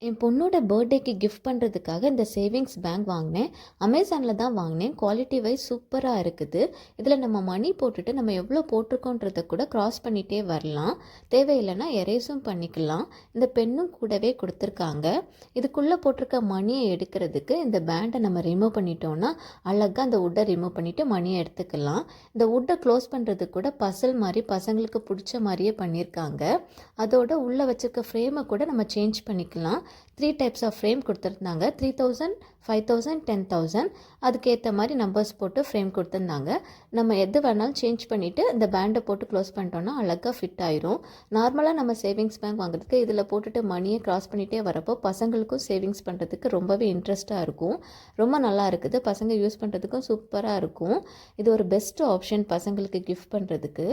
என் பொண்ணோட பர்த்டேக்கு கிஃப்ட் பண்ணுறதுக்காக இந்த சேவிங்ஸ் பேங்க் வாங்கினேன். அமேசானில் தான் வாங்கினேன். குவாலிட்டி வைஸ் சூப்பராக இருக்குது. இதில் நம்ம மணி போட்டுட்டு நம்ம எவ்வளோ போட்டிருக்கோன்றதை கூட க்ராஸ் பண்ணிகிட்டே வரலாம். தேவையில்லைன்னா எரேஸும் பண்ணிக்கலாம். இந்த பென்னும் கூடவே கொடுத்துருக்காங்க. இதுக்குள்ளே போட்டிருக்க மணியை எடுக்கிறதுக்கு இந்த பேண்டை நம்ம ரிமூவ் பண்ணிட்டோன்னா அழகாக அந்த வுட்டை ரிமூவ் பண்ணிவிட்டு மணியை எடுத்துக்கலாம். இந்த வுட்டை க்ளோஸ் பண்ணுறதுக்கு கூட பசல் மாதிரி பசங்களுக்கு பிடிச்ச மாதிரியே பண்ணியிருக்காங்க. அதோட உள்ளே வச்சுருக்க ஃப்ரேமை கூட நம்ம சேஞ்ச் பண்ணிக்கலாம். 3 டைப்ஸ் ஆஃப் ஃப்ரேம் கொடுத்துருந்தாங்க. 3000, 5000, 10,000 அதுக்கேற்ற மாதிரி நம்பர்ஸ் போட்டு ஃப்ரேம் கொடுத்துருந்தாங்க. நம்ம எது வேணாலும் சேஞ்ச் பண்ணிவிட்டு இந்த பேண்டை போட்டு க்ளோஸ் பண்ணிட்டோன்னா அழகாக ஃபிட் ஆயிரும். நார்மலாக நம்ம சேவிங்ஸ் பேங்க் வாங்குறதுக்கு இதில் போட்டுட்டு மணியை க்ராஸ் பண்ணிகிட்டே வரப்போ பசங்களுக்கும் சேவிங்ஸ் பண்ணுறதுக்கு ரொம்பவே இன்ட்ரெஸ்ட்டாக இருக்கும். ரொம்ப நல்லா இருக்குது. பசங்க யூஸ் பண்ணுறதுக்கும் சூப்பராக இருக்கும். இது ஒரு பெஸ்ட் ஆப்ஷன் பசங்களுக்கு கிஃப்ட் பண்ணுறதுக்கு.